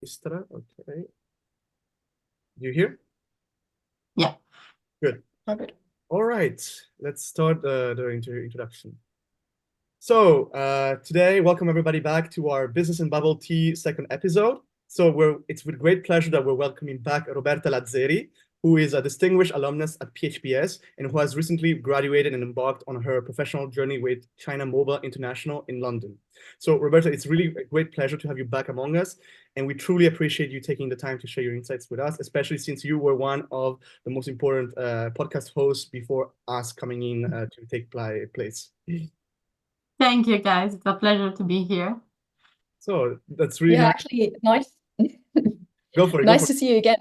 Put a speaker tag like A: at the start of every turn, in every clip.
A: Istra, okay. You hear?
B: Yeah.
A: Good.
C: Okay.
A: All right, let's start the introduction. So today, welcome everybody back to our Business and Bubble Tea second episode. So it's with great pleasure that we're welcoming back Roberta Lazzeri, who is a distinguished alumnus at PHBS and who has recently graduated and embarked on her professional journey with China Mobile International in London. So Roberta, it's really a great pleasure to have you back among us. And we truly appreciate you taking the time to share your insights with us, especially since you were one of the most important podcast hosts before us coming in to take place.
B: Thank you, guys. It's a pleasure to be here.
A: So that's really
C: Yeah,
A: nice.
C: actually, nice.
A: Go for it.
C: Nice to see you again.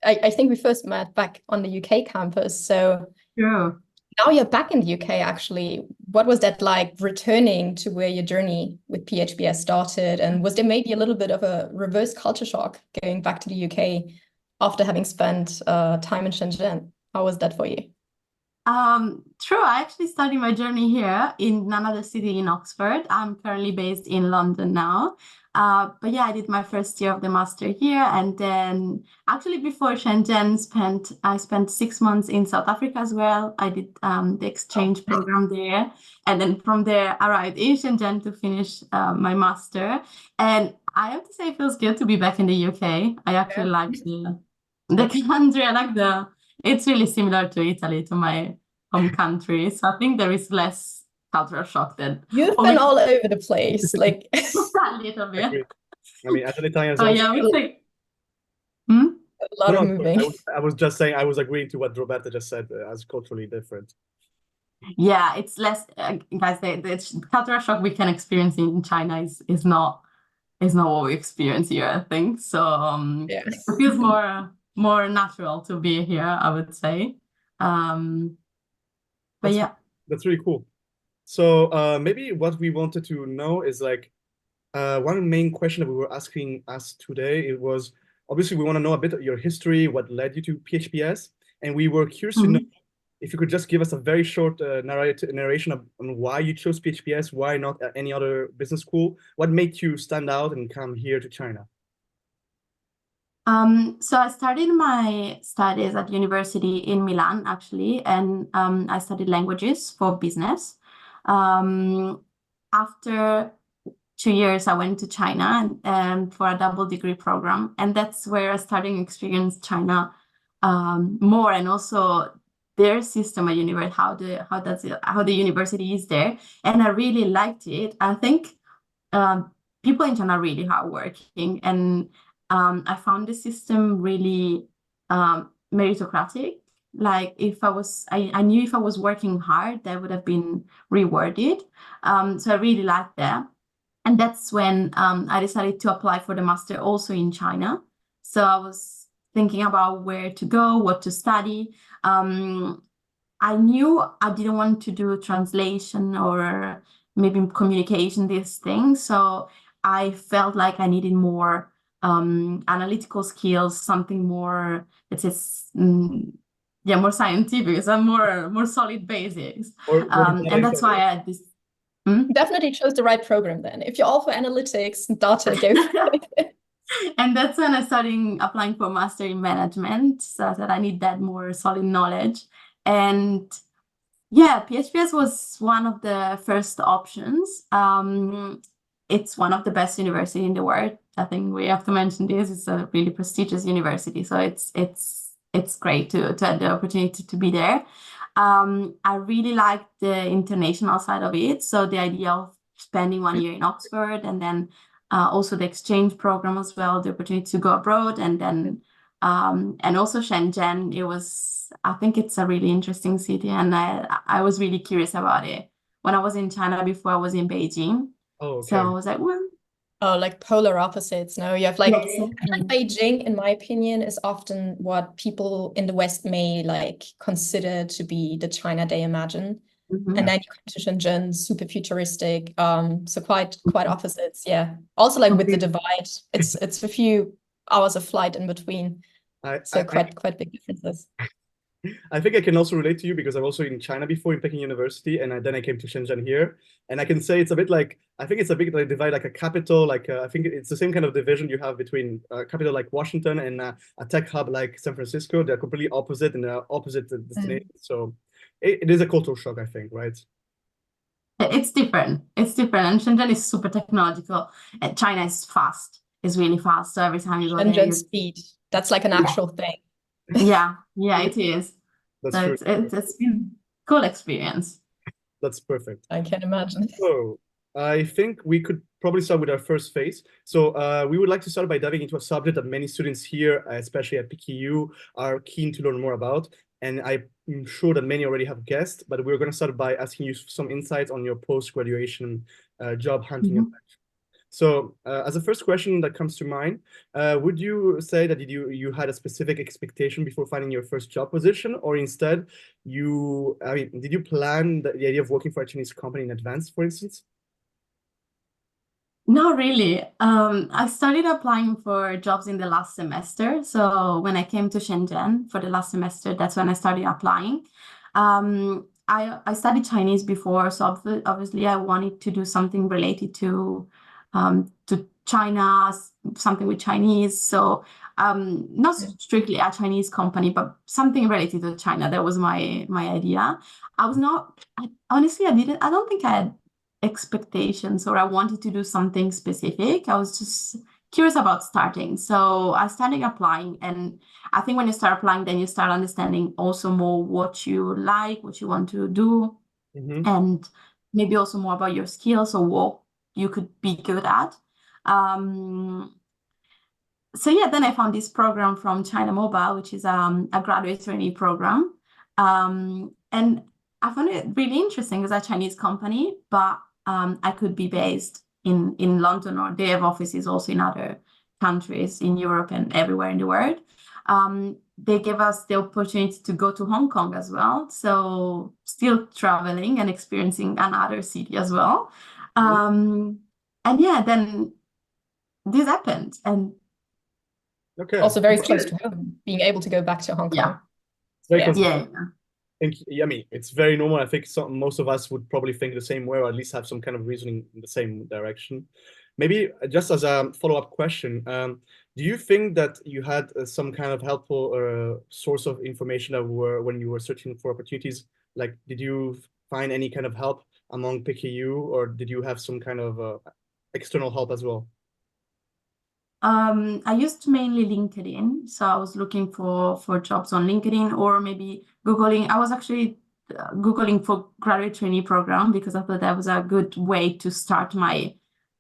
C: I think we first met back on the UK campus. So
B: True.
C: now you're back in the UK, actually. What was that like, returning to where your journey with PHBS started? And was there maybe a little bit of a reverse culture shock going back to the UK after having spent time in Shenzhen? How was that for you?
B: True. I actually started my journey here in another city in Oxford. I'm currently based in London now. But yeah, I did my first year of the master here, and then actually before Shenzhen, I spent 6 months in South Africa as well. I did the exchange program there, and then from there arrived in Shenzhen to finish my master. And I have to say, it feels good to be back in the UK. I actually like the country. I like it's really similar to Italy, to my home country. So I think there is less cultural shock than
C: You've been all over the place, like
B: a little bit.
A: I mean, as an Italian,
B: Oh yeah, we think.
C: a lot of moving.
A: I was just saying, I was agreeing to what Roberta just said as culturally different.
B: Yeah, it's less, guys. The cultural shock we can experience in China is not what we experience here, I think. So it feels more natural to be here, I would say. But yeah,
A: that's really cool. So maybe what we wanted to know is like one main question that we were asking us today. It was obviously we want to know a bit of your history, what led you to PHBS, and we were curious to know if you could just give us a very short narration on why you chose PHBS, why not any other business school, what made you stand out and come here to China.
B: So I started my studies at university in Milan, actually, and I studied languages for business. After 2 years, I went to China and for a double degree program, and that's where I started to experience China more, and also their system at university, how the university is there, and I really liked it. I think people in China are really hardworking, and I found the system really meritocratic. Like I knew if I was working hard, that would have been rewarded. So I really liked that. And that's when I decided to apply for the master also in China. So I was thinking about where to go, what to study. I knew I didn't want to do translation or maybe communication, these things. So I felt like I needed more analytical skills, something more, more scientific, some more solid basics. And that's why I had this.
C: Definitely chose the right program then. If you're all for analytics and data, go.
B: And that's when I started applying for master in management. So I said I need that more solid knowledge. And yeah, PHBS was one of the first options. It's one of the best universities in the world. I think we have to mention this. It's a really prestigious university, so it's great to have the opportunity to be there. I really like the international side of it. So the idea of spending 1 year in Oxford, and then also the exchange program as well, the opportunity to go abroad, and then and also Shenzhen. I think it's a really interesting city, and I was really curious about it when I was in China before I was in Beijing.
A: Oh, okay.
B: So I was like, well.
C: Oh, like polar opposites. No, you have like Beijing, in my opinion, is often what people in the West may like consider to be the China they imagine. And then you come to Shenzhen, super futuristic. So quite opposites. Yeah. Also like with the divide, it's a few hours of flight in between. So quite big differences.
A: I think I can also relate to you because I'm also in China before in Peking University, and then I came to Shenzhen here, and I can say it's a bit like I think it's a bit like divide like a capital, like I think it's the same kind of division you have between a capital like Washington and a tech hub like San Francisco. They're completely opposite and they're opposite destinations. So it is a cultural shock, I think, right?
B: It's different. It's different, and Shenzhen is super technological, and China is fast. It's really fast. So every time you go there,
C: Shenzhen speed. That's like an actual thing.
B: Yeah, it is.
A: That's
B: So
A: true.
B: it's been a cool experience.
A: That's perfect.
C: I can imagine.
A: So I think we could probably start with our first phase. So we would like to start by diving into a subject that many students here, especially at PKU, are keen to learn more about. And I'm sure that many already have guessed, but we're going to start by asking you some insights on your post-graduation job hunting.
B: Mhm.
A: So as a first question that comes to mind, would you say that you had a specific expectation before finding your first job position, or instead did you plan the idea of working for a Chinese company in advance, for instance?
B: Not really. I started applying for jobs in the last semester. So when I came to Shenzhen for the last semester, that's when I started applying. I studied Chinese before, so obviously I wanted to do something related to China, something with Chinese. So not strictly a Chinese company, but something related to China. That was my idea. Honestly, I don't think I had expectations or I wanted to do something specific. I was just curious about starting. So I started applying, and I think when you start applying, then you start understanding also more what you like, what you want to do, and maybe also more about your skills or what you could be good at. So yeah, then I found this program from China Mobile, which is a graduate trainee program. And I found it really interesting. It's a Chinese company, but I could be based in London, or they have offices also in other countries in Europe and everywhere in the world. They gave us the opportunity to go to Hong Kong as well. So still traveling and experiencing another city as well. And yeah, then this happened. And
C: also very close to home, being able to go back to Hong Kong.
B: Yeah.
A: Very close.
B: Yeah.
A: I mean, it's very normal. I think most of us would probably think the same way, or at least have some kind of reasoning in the same direction. Maybe just as a follow-up question, do you think that you had some kind of helpful source of information when you were searching for opportunities? Like, did you find any kind of help among PKU, or did you have some kind of external help as well?
B: I used mainly LinkedIn, so I was looking for jobs on LinkedIn, or maybe Googling. I was actually Googling for graduate trainee program because I thought that was a good way to start my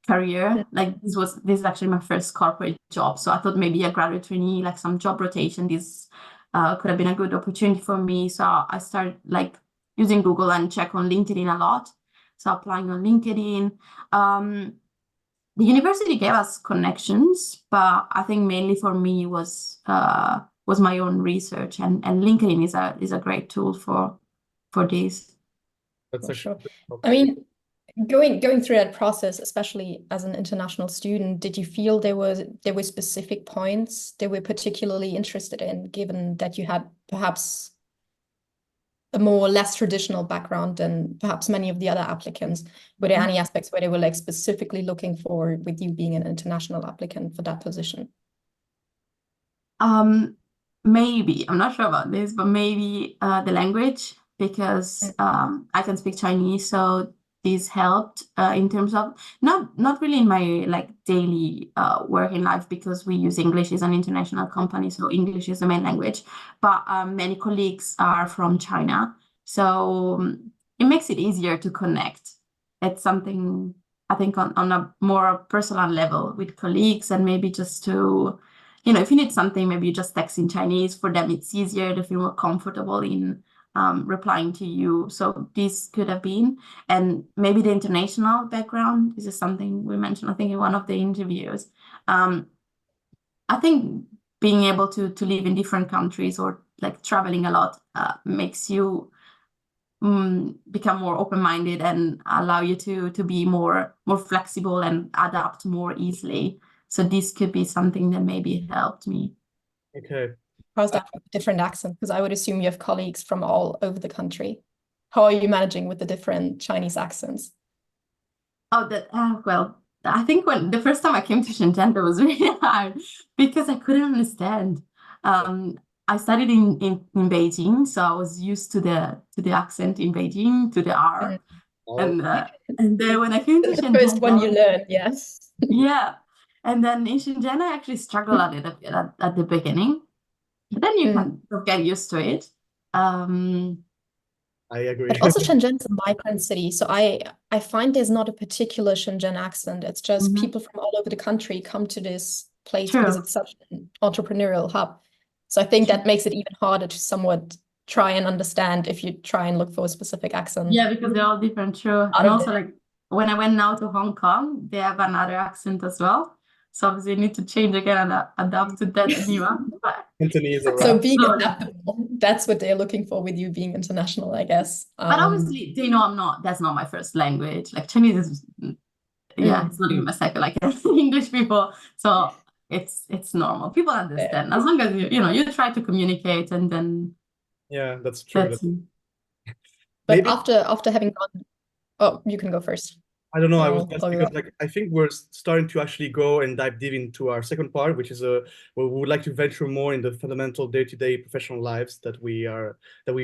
B: career. Like this is actually my first corporate job, so I thought maybe a graduate trainee, like some job rotation, this could have been a good opportunity for me. So I started like using Google and check on LinkedIn a lot. So applying on LinkedIn. The university gave us connections, but I think mainly for me was my own research, and LinkedIn is a great tool for this.
A: That's
C: for sure. I mean, going through that process, especially as an international student, did you feel there were specific points they were particularly interested in, given that you had perhaps a more less traditional background than perhaps many of the other applicants? Were there any aspects where they were like specifically looking for, with you being an international applicant for that position?
B: Maybe, I'm not sure about this, but maybe the language, because I can speak Chinese, so this helped in terms of not really in my like daily working life, because we use English as an international company, so English is the main language. But many colleagues are from China, so it makes it easier to connect. It's something I think on a more personal level with colleagues, and maybe just to, if you need something, maybe you just text in Chinese. For them, it's easier. They feel more comfortable in replying to you. So this could have been, and maybe the international background. This is something we mentioned, I think, in one of the interviews. I think being able to live in different countries, or like traveling a lot, makes you become more open-minded and allow you to be more flexible and adapt more easily. So this could be something that maybe helped me.
A: Okay.
C: How's that with different accent? Because I would assume you have colleagues from all over the country. How are you managing with the different Chinese accents?
B: Oh, well, I think when the first time I came to Shenzhen, it was really hard because I couldn't understand. I studied in Beijing, so I was used to the accent in Beijing, to the R. And then when I came to
C: The
B: Shenzhen,
C: first one you learn, yes.
B: yeah. And then in Shenzhen, I actually struggled a little bit at the beginning. But then you can get used to it.
A: I agree.
C: But also Shenzhen's a migrant city, so I find there's not a particular Shenzhen accent. It's just people from all over the country come to this place because it's such an entrepreneurial hub. So I think that makes it even harder to somewhat try and understand if you try and look for a specific accent.
B: Yeah, because they're all different, true. And also, like, when I went now to Hong Kong, they have another accent as well. So obviously you need to change again and adapt to that new one.
C: So being adaptable, that's what they're looking for with you being international, I guess.
B: But obviously, they know that's not my first language. Like Chinese is, it's not even my second, like English people. So it's normal. People understand. As long as you try to communicate and then.
A: Yeah, that's true.
C: But maybe after having gone, oh, you can go first.
A: I don't know. I was just because I think we're starting to actually go and dive deep into our second part, which is where we would like to venture more in the fundamental day-to-day professional lives that we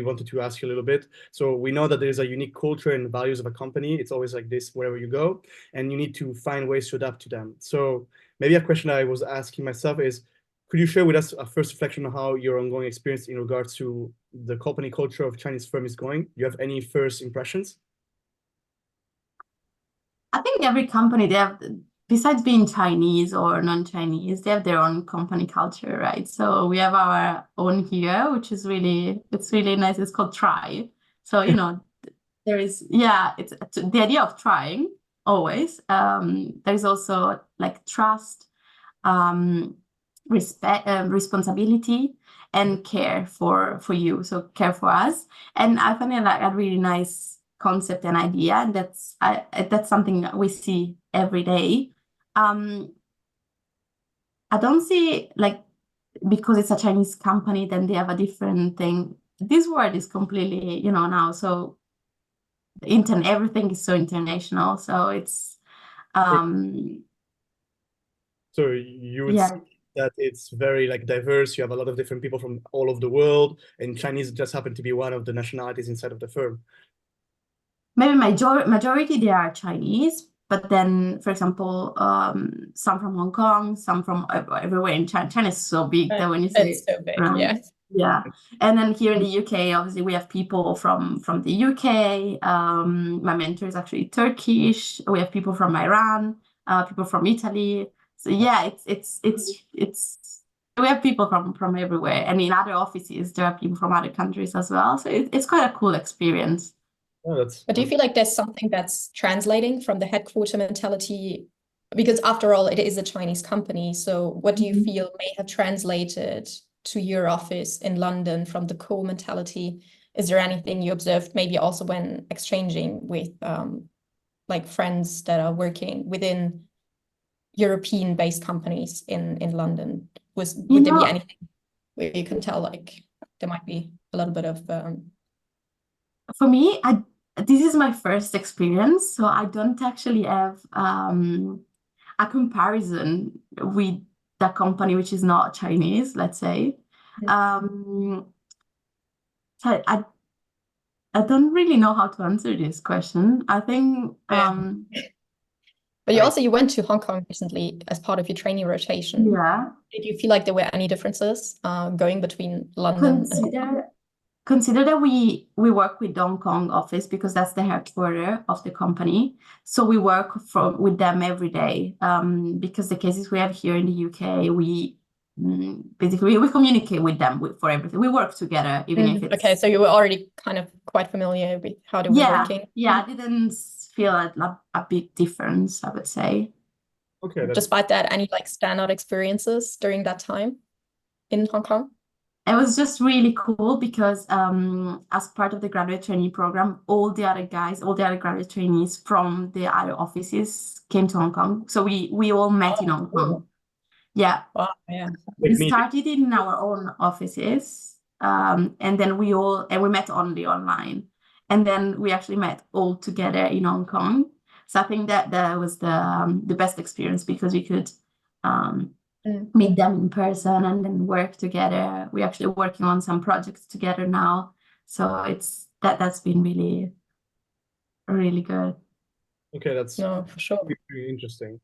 A: wanted to ask you a little bit. So we know that there's a unique culture and values of a company. It's always like this wherever you go, and you need to find ways to adapt to them. So maybe a question I was asking myself is, could you share with us a first reflection on how your ongoing experience in regards to the company culture of Chinese firm is going? Do you have any first impressions?
B: I think every company, they have, besides being Chinese or non-Chinese, they have their own company culture, right? So we have our own here, which is it's really nice. It's called Try. So, there is, it's the idea of trying always. There's also like trust, respect, responsibility, and care for you. So care for us. And I find it like a really nice concept and idea, and that's something that we see every day. I don't see like because it's a Chinese company, then they have a different thing. This world is completely, now so everything is so international. So it's
A: so you would say that it's very like diverse. You have a lot of different people from all over the world, and Chinese just happen to be one of the nationalities inside of the firm.
B: Maybe majority they are Chinese, but then, for example, some from Hong Kong, some from everywhere in China. China is so big that when you say
C: it's so big,
B: yeah. And then here in the UK, obviously we have people from the UK. My mentor is actually Turkish. We have people from Iran, people from Italy. So yeah, it's we have people from everywhere, and in other offices there are people from other countries as well. So it's quite a cool experience.
C: But do you feel like there's something that's translating from the headquarter mentality? Because after all, it is a Chinese company. So what do you feel may have translated to your office in London from the core mentality? Is there anything you observed maybe also when exchanging with like friends that are working within European-based companies in London? Would there be anything where you can tell like there might be a little bit of...
B: For me, this is my first experience, so I don't actually have a comparison with the company which is not Chinese, let's say. I don't really know how to answer this question. I think
C: but you went to Hong Kong recently as part of your trainee rotation.
B: Yeah.
C: Did you feel like there were any differences going between London and...
B: Consider that we work with the Hong Kong office because that's the headquarters of the company. So we work with them every day because the cases we have here in the UK, we basically we communicate with them for everything. We work together, even if it's...
C: Okay, so you were already kind of quite familiar with how they were working.
B: Yeah, I didn't feel a big difference, I would say.
A: Okay.
C: Despite that, any like standout experiences during that time in Hong Kong?
B: It was just really cool because as part of the graduate trainee program, all the other graduate trainees from the other offices came to Hong Kong. So we all met in Hong Kong. Yeah.
C: Wow, yeah.
B: We started in our own offices, and then we met only online, and then we actually met all together in Hong Kong. So I think that was the best experience, because we could meet them in person and then work together. We're actually working on some projects together now, so that's been really, really good.
A: Okay, that's
C: for sure.
A: Really interesting.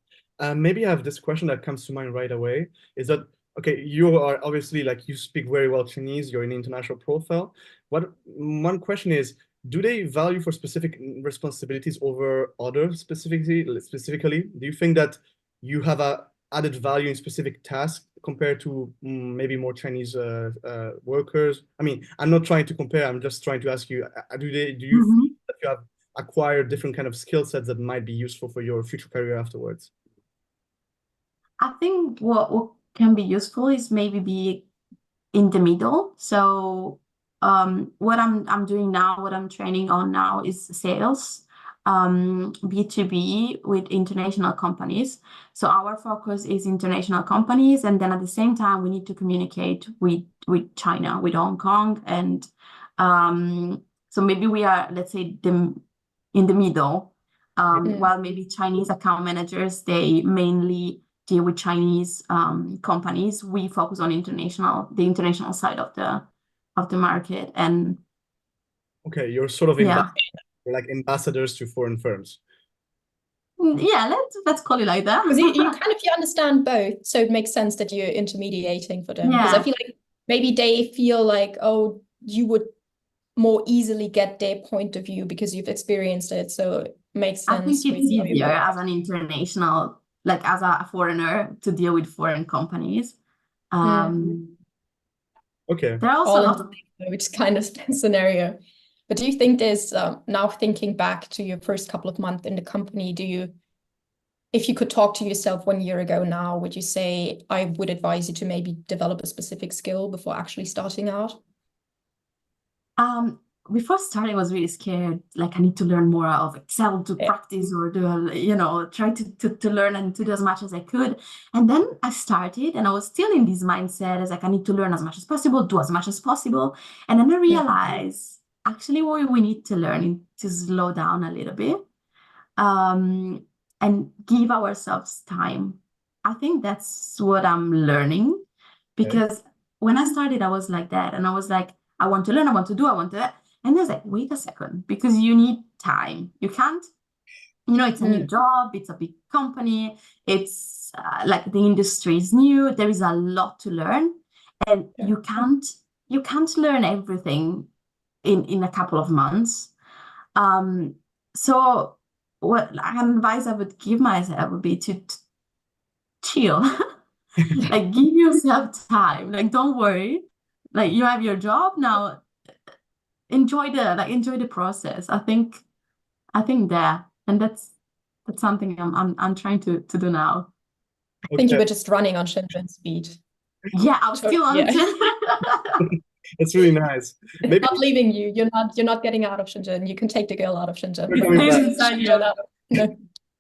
A: Maybe I have this question that comes to mind right away. Is that okay? You are obviously, like, you speak very well Chinese. You're an international profile. One question is, do they value for specific responsibilities over others specifically? Do you think that you have a added value in specific tasks compared to maybe more Chinese workers? I mean, I'm not trying to compare. I'm just trying to ask you: do you feel that you have acquire different kind of skill sets that might be useful for your future career afterwards?
B: I think what can be useful is maybe be in the middle. So what I'm doing now, what I'm training on now is sales, B2B with international companies. So our focus is international companies, and then at the same time we need to communicate with China, with Hong Kong, and so maybe we are, let's say, in the middle, while maybe Chinese account managers, they mainly deal with Chinese companies. We focus on the international side of the market. And
A: okay, you're sort of like ambassadors to foreign firms.
B: Yeah, let's call it like that.
C: Because you understand both, so it makes sense that you're intermediating for them. Because I feel like maybe they feel like, oh, you would more easily get their point of view because you've experienced it, so it makes sense.
B: I think it's easier as an international, like as a foreigner, to deal with foreign companies.
A: Okay.
B: There are also a lot of
C: which kind of scenario. But do you think there's now thinking back to your first couple of months in the company, if you could talk to yourself 1 year ago now, would you say, I would advise you to maybe develop a specific skill before actually starting out?
B: Before starting, I was really scared. Like, I need to learn more of Excel to practice, or try to learn and to do as much as I could. And then I started, and I was still in this mindset as like, I need to learn as much as possible, do as much as possible. And then I realized actually what we need to learn is to slow down a little bit, and give ourselves time. I think that's what I'm learning, because when I started, I was like that, and I was like, I want to learn, I want to do, I want to. And I was like, wait a second, because you need time. You can't, it's a new job, it's a big company, it's like the industry is new, there is a lot to learn, and you can't learn everything in a couple of months. So what advice I would give myself would be to chill. Like, give yourself time. Like, don't worry. Like, you have your job now. Enjoy the process. I think that, and that's something I'm trying to do now.
C: I think you were just running on Shenzhen speed.
B: Yeah, I was still on Shenzhen.
A: That's really nice.
C: Maybe not leaving you. You're not getting out of Shenzhen. You can take the girl out of Shenzhen.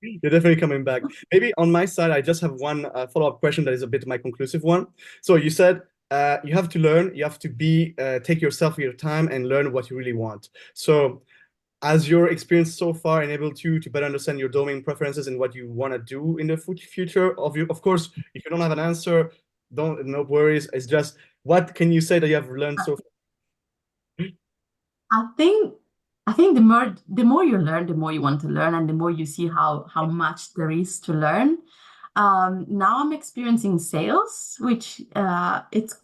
A: You're definitely coming back. Maybe on my side, I just have one follow-up question that is a bit my conclusive one. So you said you have to learn, you have to take yourself your time and learn what you really want. So as your experience so far enabled you to better understand your domain preferences and what you want to do in the future of course, if you don't have an answer, no worries. It's just, what can you say that you have learned so far?
B: I think the more you learn, the more you want to learn, and the more you see how much there is to learn. Now I'm experiencing sales, which it's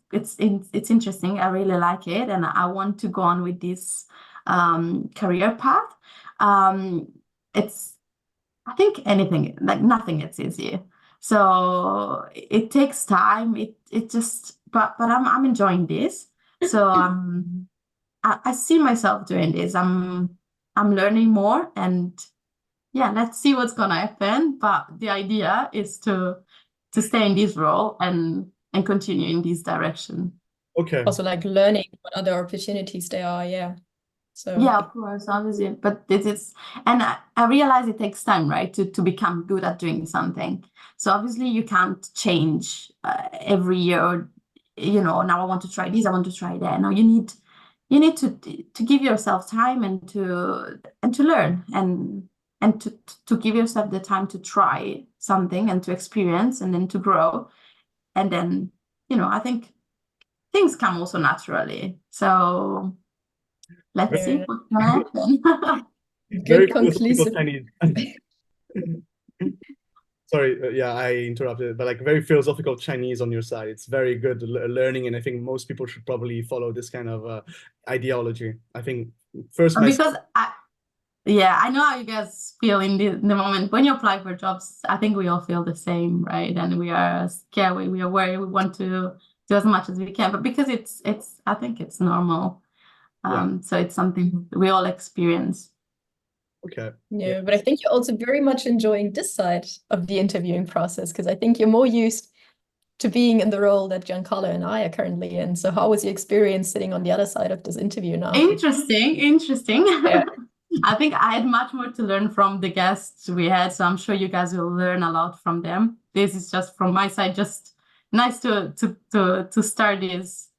B: interesting. I really like it, and I want to go on with this career path. I think nothing is easy. So it takes time. It just, but I'm enjoying this. So I see myself doing this. I'm learning more, and let's see what's gonna happen. But the idea is to stay in this role and continue in this direction.
A: Okay.
C: Also, like, learning what other opportunities there are. Yeah. So
B: yeah, of course, obviously. But this is, and I realize it takes time, right, to become good at doing something. So obviously you can't change every year. Now I want to try this, I want to try that. No, you need to give yourself time and to learn and to give yourself the time to try something and to experience and then to grow. And then, I think things come also naturally. So let's see what's gonna happen.
A: Very
C: good
A: philosophical
C: conclusive.
A: Chinese. Sorry, yeah, I interrupted, but like very philosophical Chinese on your side. It's very good learning, and I think most people should probably follow this kind of ideology. I think first
B: Because I know how you guys feel in the moment when you apply for jobs. I think we all feel the same, right? And we are scared. We are worried. We want to do as much as we can, but because it's I think it's normal. So it's something we all experience.
A: Okay.
C: Yeah, but I think you're also very much enjoying this side of the interviewing process, because I think you're more used to being in the role that Giancarlo and I are currently in. So how was your experience sitting on the other side of this interview now?
B: Interesting.
C: Yeah.
B: I think I had much more to learn from the guests we had, so I'm sure you guys will learn a lot from them. This is just from my side, just nice to start this,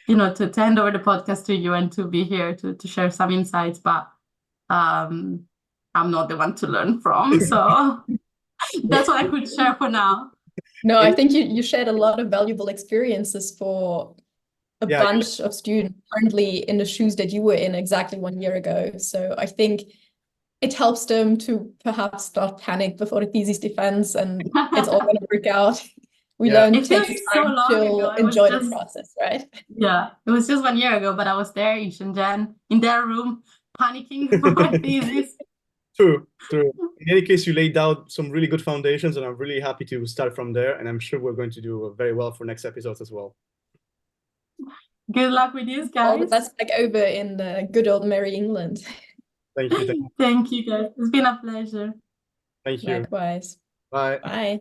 B: to hand over the podcast to you and to be here to share some insights, but I'm not the one to learn from, so that's what I could share for now.
C: No, I think you shared a lot of valuable experiences for a bunch of students currently in the shoes that you were in exactly 1 year ago. So I think it helps them to perhaps not panic before the thesis defense, and it's all going to work out. We learn to take the time to enjoy the process, right?
B: Yeah, it was just 1 year ago, but I was there in Shenzhen, in their room, panicking for my thesis.
A: True. In any case, you laid out some really good foundations, and I'm really happy to start from there. And I'm sure we're going to do very well for next episodes as well.
B: Good luck with you guys.
C: All the best back over in the good old merry England.
A: Thank you.
B: Thank you, guys. It's been a pleasure.
A: Thank you.
C: Likewise.
A: Bye.
C: Bye.